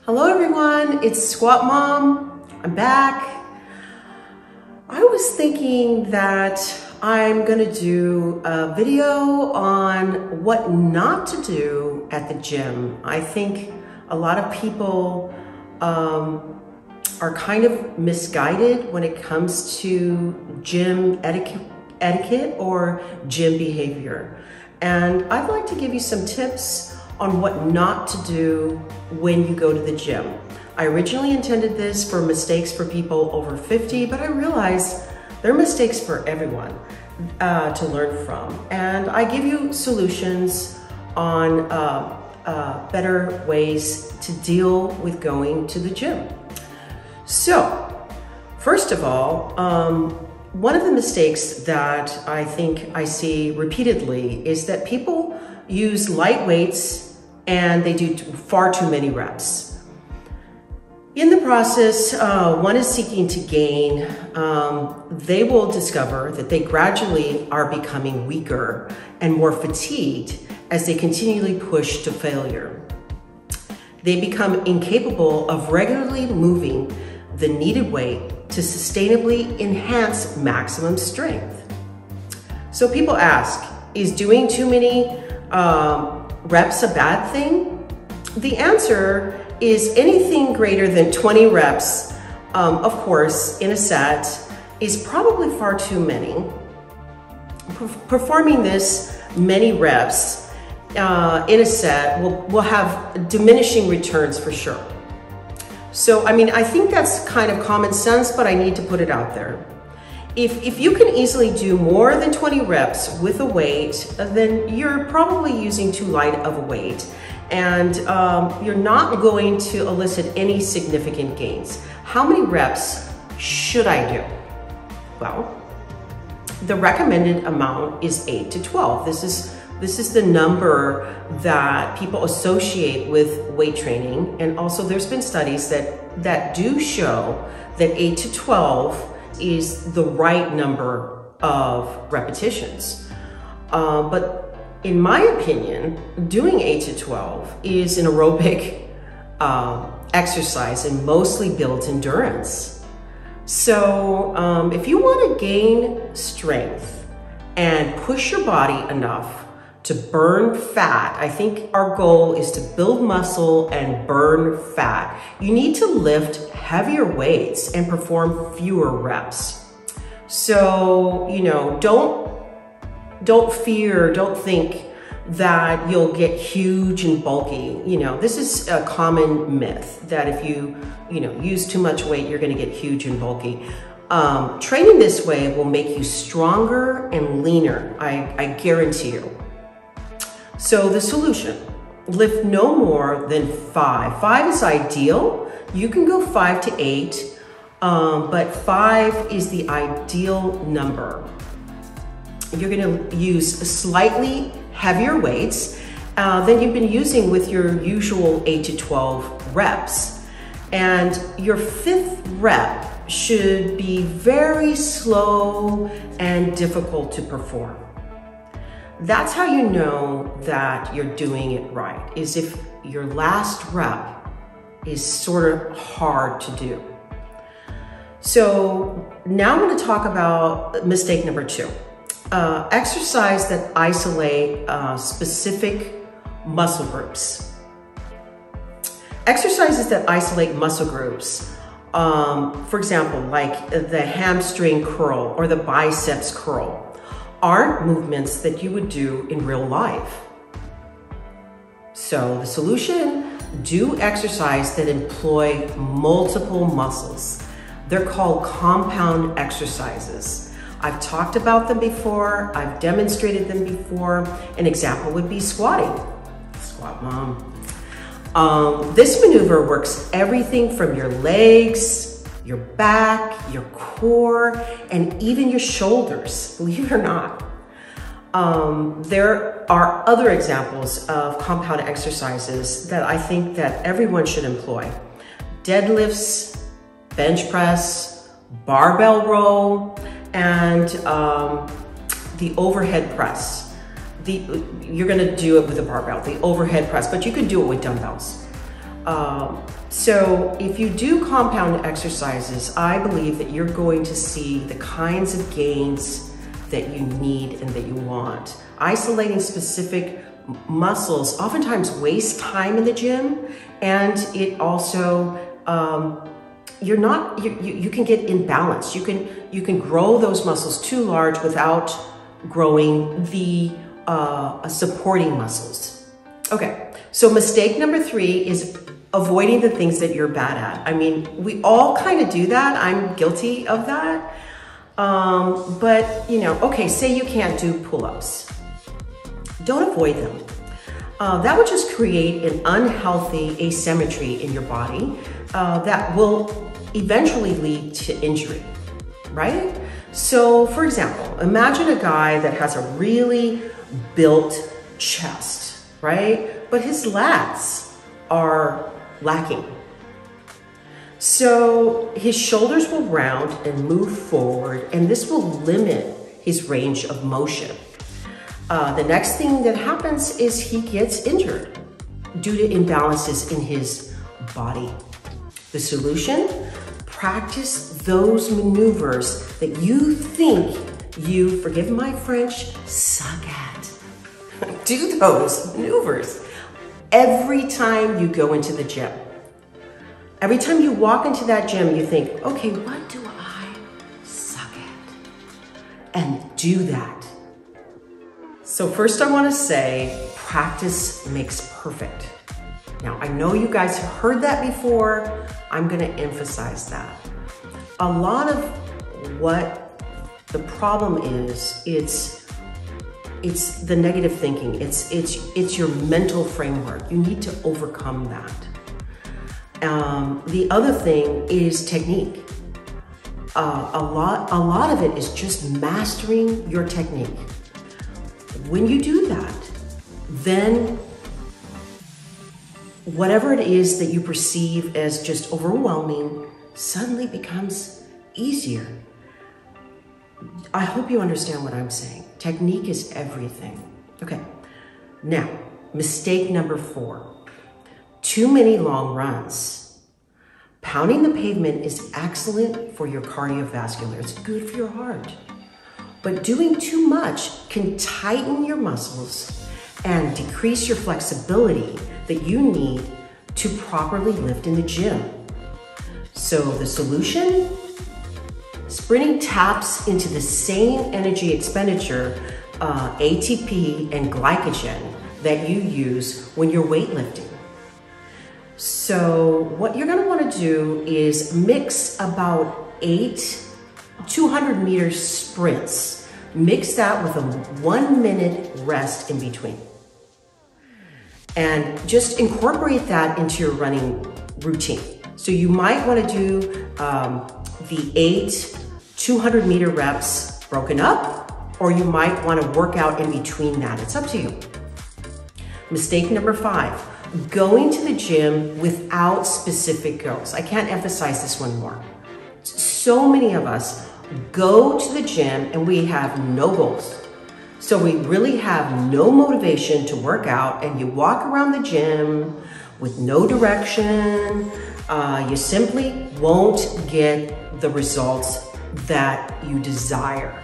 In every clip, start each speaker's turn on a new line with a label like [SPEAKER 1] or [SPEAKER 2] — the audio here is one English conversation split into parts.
[SPEAKER 1] Hello everyone, it's Squat Mom. I'm back. I was thinking that I'm gonna do a video on what not to do at the gym. I think a lot of people are kind of misguided when it comes to gym etiquette or gym behavior. And I'd like to give you some tips on what not to do when you go to the gym. I originally intended this for mistakes for people over 50, but I realized there are mistakes for everyone to learn from. And I give you solutions on better ways to deal with going to the gym. So, first of all, one of the mistakes that I think I see repeatedly is that people use light weights and they do far too many reps. In the process, one is seeking to gain, they will discover that they gradually are becoming weaker and more fatigued as they continually push to failure. They become incapable of regularly moving the needed weight to sustainably enhance maximum strength. So people ask, is doing too many reps a bad thing? The answer is anything greater than 20 reps, of course, in a set is probably far too many. Performing this many reps in a set will have diminishing returns for sure. So, I mean, I think that's kind of common sense, but I need to put it out there. If you can easily do more than 20 reps with a weight, then you're probably using too light of a weight and you're not going to elicit any significant gains. How many reps should I do? Well, the recommended amount is 8 to 12. This is the number that people associate with weight training. And also there's been studies that do show that 8 to 12 is the right number of repetitions. But in my opinion, doing 8 to 12 is an aerobic exercise and mostly builds endurance. So if you want to gain strength and push your body enough to burn fat, I think our goal is to build muscle and burn fat. You need to lift heavier weights and perform fewer reps. So, you know, don't think that you'll get huge and bulky. You know, this is a common myth that if you use too much weight, you're gonna get huge and bulky. Training this way will make you stronger and leaner, I guarantee you. So the solution, lift no more than 5. 5 is ideal. You can go 5 to 8, but 5 is the ideal number. You're gonna use slightly heavier weights than you've been using with your usual 8 to 12 reps. And your 5th rep should be very slow and difficult to perform. That's how you know that you're doing it right, is if your last rep is sort of hard to do. So now I'm going to talk about mistake number 2. Exercise that isolate specific muscle groups. Exercises that isolate muscle groups, for example, like the hamstring curl or the biceps curl, aren't movements that you would do in real life. So the solution, do exercise that employ multiple muscles. They're called compound exercises. I've talked about them before, I've demonstrated them before. An example would be squatting. Squat Mom. This maneuver works everything from your legs, your back, your core, and even your shoulders, believe it or not. There are other examples of compound exercises that I think that everyone should employ. Deadlifts, bench press, barbell row, and the overhead press. You're gonna do it with a barbell, the overhead press, but you could do it with dumbbells. So if you do compound exercises, I believe that you're going to see the kinds of gains that you need and that you want. Isolating specific muscles oftentimes wastes time in the gym, and it also, you can get imbalanced. You can grow those muscles too large without growing the supporting muscles. Okay, so mistake number 3 is avoiding the things that you're bad at. I mean, we all kind of do that. I'm guilty of that. But you know, okay, say you can't do pull-ups. Don't avoid them. That would just create an unhealthy asymmetry in your body that will eventually lead to injury, right? So for example, imagine a guy that has a really built chest, right? But his lats are lacking. So his shoulders will round and move forward, and this will limit his range of motion. The next thing that happens is he gets injured due to imbalances in his body. The solution? Practice those maneuvers that you think you, forgive my French, suck at. Do those maneuvers every time you go into the gym. Every time you walk into that gym, you think, okay, what do I suck at? And do that. So first I want to say, practice makes perfect. Now, I know you guys have heard that before. I'm going to emphasize that. A lot of what the problem is, it's the negative thinking. It's your mental framework. You need to overcome that. The other thing is technique. A lot of it is just mastering your technique. When you do that, then whatever it is that you perceive as just overwhelming suddenly becomes easier. I hope you understand what I'm saying. Technique is everything. Okay, now, mistake number 4. Too many long runs. Pounding the pavement is excellent for your cardiovascular. It's good for your heart. But doing too much can tighten your muscles and decrease your flexibility that you need to properly lift in the gym. So the solution? Sprinting taps into the same energy expenditure, ATP and glycogen, that you use when you're weightlifting. So what you're gonna wanna do is mix about 8 200-meter sprints. Mix that with a 1-minute rest in between. And just incorporate that into your running routine. So you might wanna do the 8 200-meter reps broken up, or you might wanna work out in between that. It's up to you. Mistake number 5, going to the gym without specific goals. I can't emphasize this one more. So many of us go to the gym and we have no goals. So we really have no motivation to work out, and you walk around the gym with no direction. You simply won't get the results that you desire.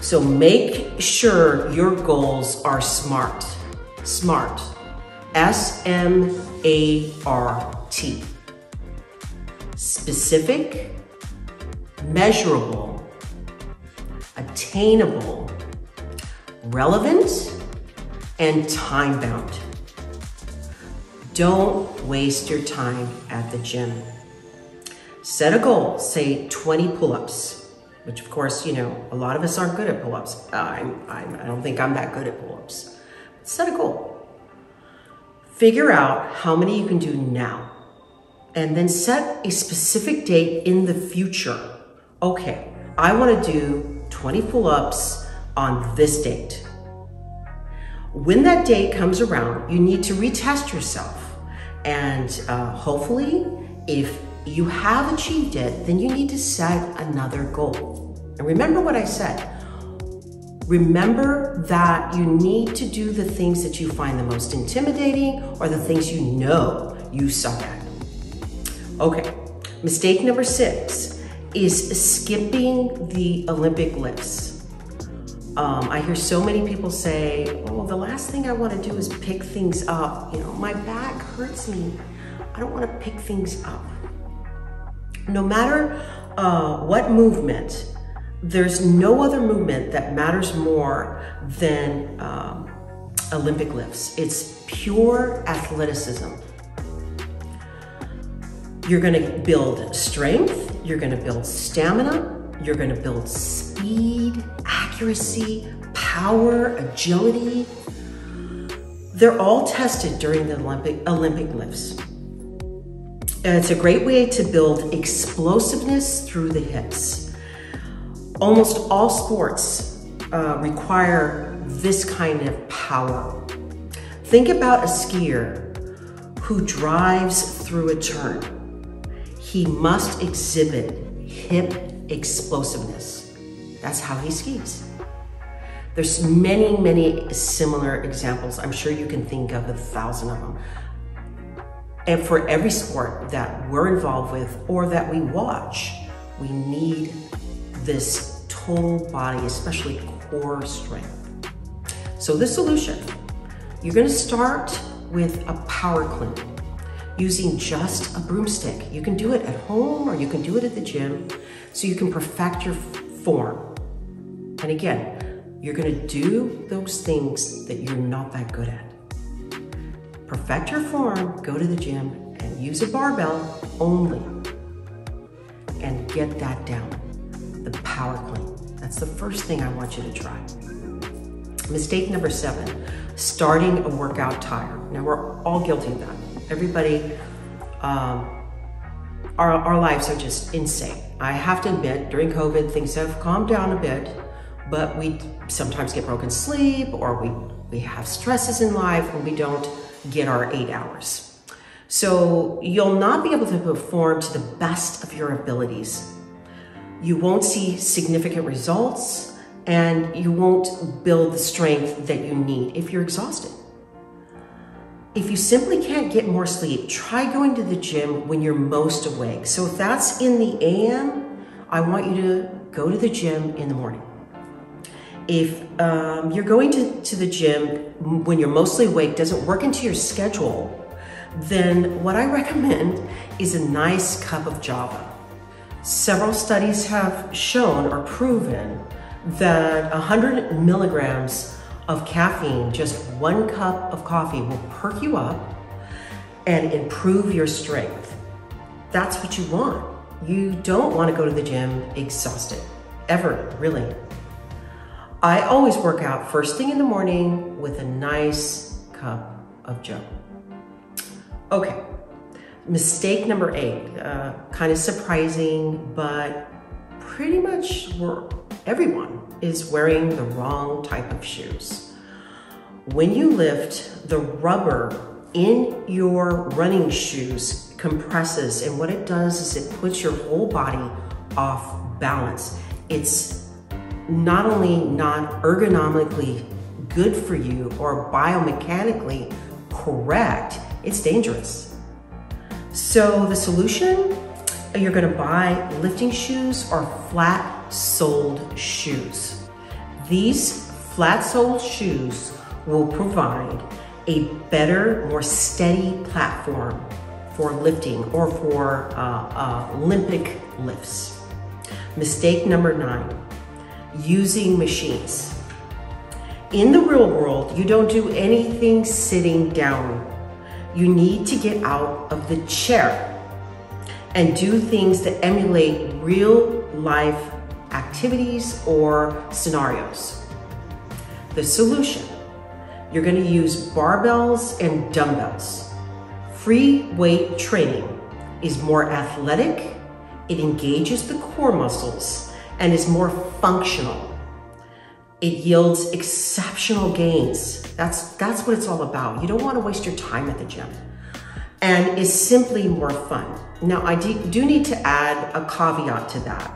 [SPEAKER 1] So make sure your goals are SMART. SMART. S-M-A-R-T. Specific, measurable, attainable, relevant, and time-bound. Don't waste your time at the gym. Set a goal, say 20 pull-ups, which of course, you know, a lot of us aren't good at pull-ups. I don't think I'm that good at pull-ups. Set a goal. Figure out how many you can do now, and then set a specific date in the future. Okay, I want to do 20 pull-ups on this date. When that date comes around, you need to retest yourself. And hopefully, if you have achieved it, then you need to set another goal. And remember what I said, Remember that you need to do the things that you find the most intimidating or the things you know you suck at. Okay, mistake number 6 is skipping the Olympic lifts. I hear so many people say, oh, the last thing I want to do is pick things up. You know, my back hurts me. I don't want to pick things up. No matter what movement, there's no other movement that matters more than Olympic lifts. It's pure athleticism. You're gonna build strength, you're gonna build stamina, you're gonna build speed, accuracy, power, agility. They're all tested during the Olympic lifts. And it's a great way to build explosiveness through the hips. Almost all sports require this kind of power. Think about a skier who drives through a turn. He must exhibit hip explosiveness. That's how he skis. There's many, many similar examples. I'm sure you can think of 1,000 of them. And for every sport that we're involved with or that we watch, we need this total body, especially core strength. So the solution, you're gonna start with a power clean using just a broomstick. You can do it at home or you can do it at the gym so you can perfect your form. And again, you're gonna do those things that you're not that good at. Perfect your form, go to the gym and use a barbell only and get that down, the power clean. That's the first thing I want you to try. Mistake number 7, starting a workout tired. Now we're all guilty of that. Everybody, our lives are just insane. I have to admit, during COVID, things have calmed down a bit, but we sometimes get broken sleep or we have stresses in life and we don't get our 8 hours. So you'll not be able to perform to the best of your abilities. You won't see significant results and you won't build the strength that you need if you're exhausted. If you simply can't get more sleep, try going to the gym when you're most awake. So if that's in the AM, I want you to go to the gym in the morning. If you're going to the gym when you're mostly awake, doesn't work into your schedule, then what I recommend is a nice cup of Java. Several studies have shown or proven that 100 milligrams of caffeine, just 1 cup of coffee, will perk you up and improve your strength. That's what you want. You don't want to go to the gym exhausted, ever, really. I always work out first thing in the morning with a nice cup of Joe. Okay, mistake number 8, kind of surprising, but pretty much everyone is wearing the wrong type of shoes. When you lift, the rubber in your running shoes compresses, and what it does is it puts your whole body off balance. It's not only not ergonomically good for you or biomechanically correct, it's dangerous. So the solution, you're gonna buy lifting shoes or flat-soled shoes. These flat-soled shoes will provide a better, more steady platform for lifting or for Olympic lifts. Mistake number 9, using machines. In the real world, you don't do anything sitting down. You need to get out of the chair and do things that emulate real life activities or scenarios. The solution, you're going to use barbells and dumbbells. Free weight training is more athletic, it engages the core muscles, and is more functional. It yields exceptional gains. That's what it's all about. You don't want to waste your time at the gym. And is simply more fun. Now, I do need to add a caveat to that.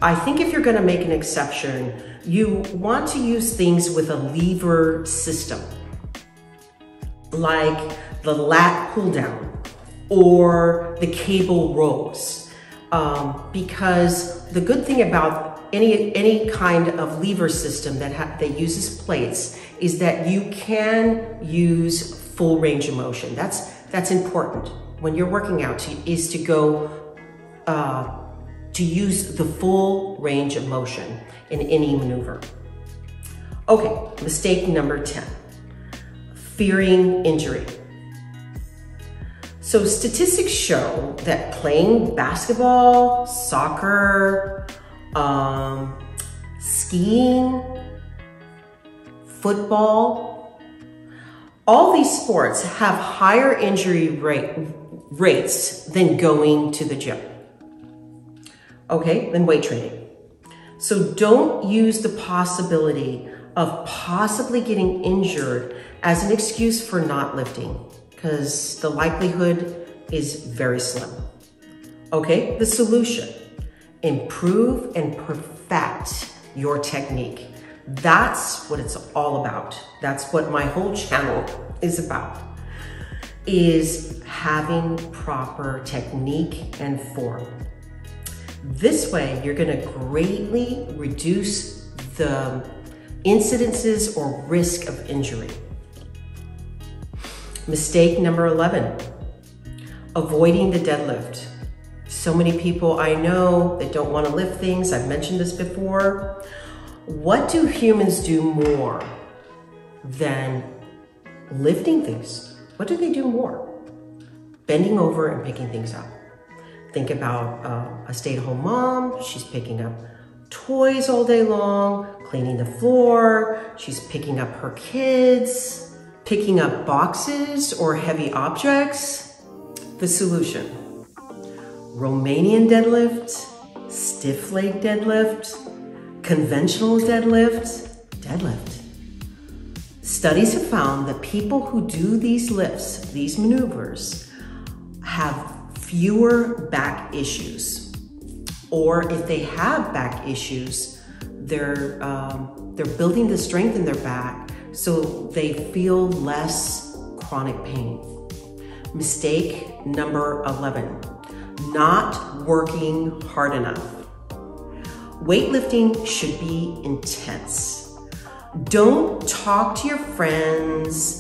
[SPEAKER 1] I think if you're going to make an exception, You want to use things with a lever system, like the lat pull down or the cable rows. Because the good thing about any kind of lever system that uses plates is that you can use full range of motion. That's important when you're working out, is to go to use the full range of motion in any maneuver. Okay, mistake number 10, fearing injury. So statistics show that playing basketball, soccer, skiing, football, all these sports have higher injury rates than going to the gym. Okay, than weight training. So don't use the possibility of possibly getting injured as an excuse for not lifting, because the likelihood is very slim. Okay, the solution: improve and perfect your technique. That's what it's all about. That's what my whole channel is about, is having proper technique and form. This way, you're gonna greatly reduce the incidences or risk of injury. Mistake number 11, avoiding the deadlift. So many people I know that don't want to lift things. I've mentioned this before. What do humans do more than lifting things? What do they do more? Bending over and picking things up. Think about a stay-at-home mom. She's picking up toys all day long, cleaning the floor. She's picking up her kids, picking up boxes or heavy objects. The solution: Romanian deadlift, stiff leg deadlift, conventional deadlift. Studies have found that people who do these lifts, these maneuvers, have fewer back issues. Or if they have back issues, they're building the strength in their back so they feel less chronic pain. Mistake number 11, not working hard enough. Weightlifting should be intense. Don't talk to your friends,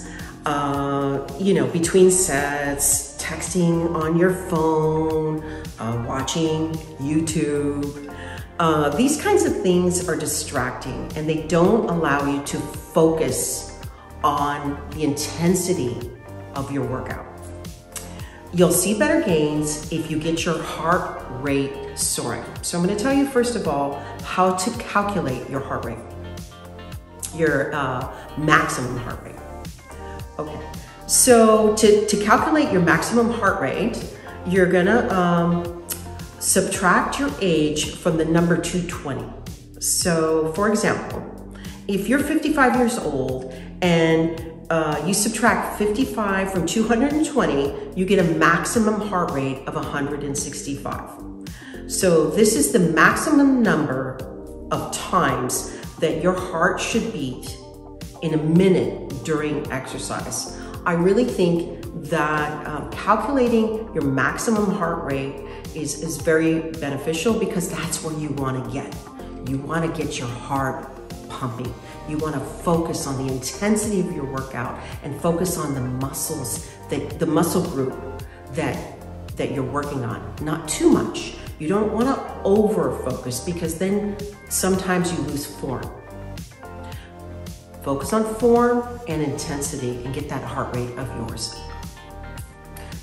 [SPEAKER 1] between sets, texting on your phone, watching YouTube. These kinds of things are distracting and they don't allow you to focus on the intensity of your workout. You'll see better gains if you get your heart rate soaring. So I'm going to tell you first of all how to calculate your heart rate, your maximum heart rate. Okay, so to calculate your maximum heart rate, you're gonna subtract your age from the number 220. So for example, if you're 55 years old and you subtract 55 from 220, you get a maximum heart rate of 165. So this is the maximum number of times that your heart should beat in a minute during exercise. I really think that calculating your maximum heart rate is very beneficial, because that's where you want to get. You want to get your heart pumping. You want to focus on the intensity of your workout and focus on the muscles, the muscle group that you're working on. Not too much. You don't want to over focus, because then sometimes you lose form. Focus on form and intensity and get that heart rate of yours.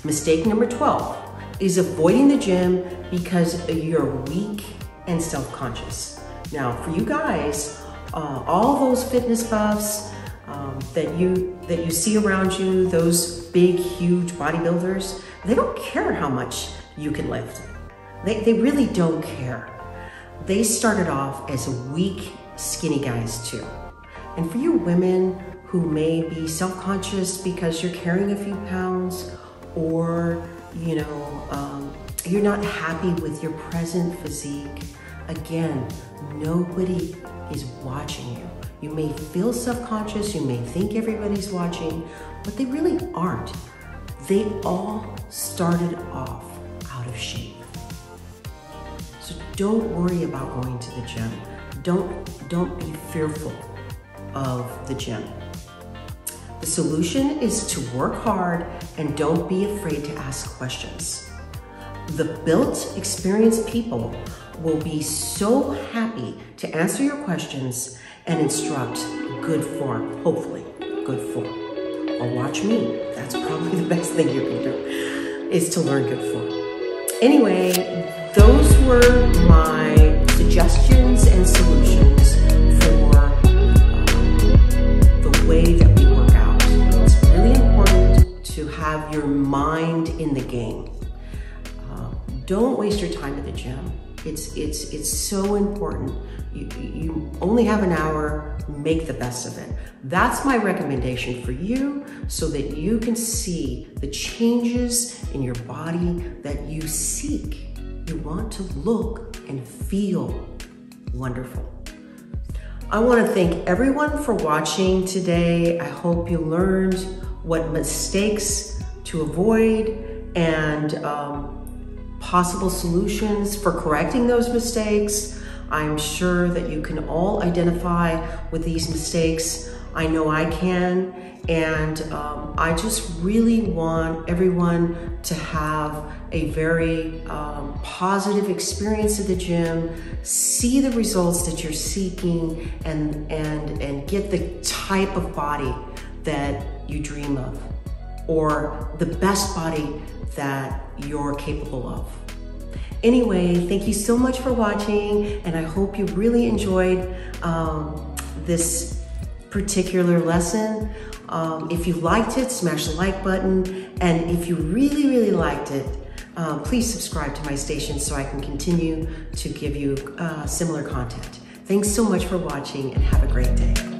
[SPEAKER 1] Mistake number 12 is avoiding the gym because you're weak and self-conscious. Now, for you guys, all those fitness buffs that you see around you, those big, huge bodybuilders, they don't care how much you can lift. They really don't care. They started off as weak, skinny guys too. And for you women who may be self-conscious because you're carrying a few pounds, or you're not happy with your present physique, Again, nobody is watching you. You may feel self-conscious, you may think everybody's watching, but they really aren't. They all started off out of shape. So don't worry about going to the gym. Don't be fearful of the gym. The solution is to work hard and don't be afraid to ask questions. The built, experienced people will be so happy to answer your questions and instruct good form, hopefully good form. Or watch me. That's probably the best thing you can do, is to learn good form. Anyway, those were my suggestions and solutions for the way that we work out. It's really important to have your mind in the game. Don't waste your time at the gym. It's so important. You only have an hour, make the best of it. That's my recommendation for you, so that you can see the changes in your body that you seek. You want to look and feel wonderful. I want to thank everyone for watching today. I hope you learned what mistakes to avoid and possible solutions for correcting those mistakes. I'm sure that you can all identify with these mistakes. I know I can, and I just really want everyone to have a very positive experience at the gym, see the results that you're seeking, and get the type of body that you dream of, or the best body that you're capable of. Anyway, thank you so much for watching, and I hope you really enjoyed this particular lesson. If you liked it, smash the like button, and if you really, really liked it, please subscribe to my station so I can continue to give you similar content. Thanks so much for watching, and have a great day.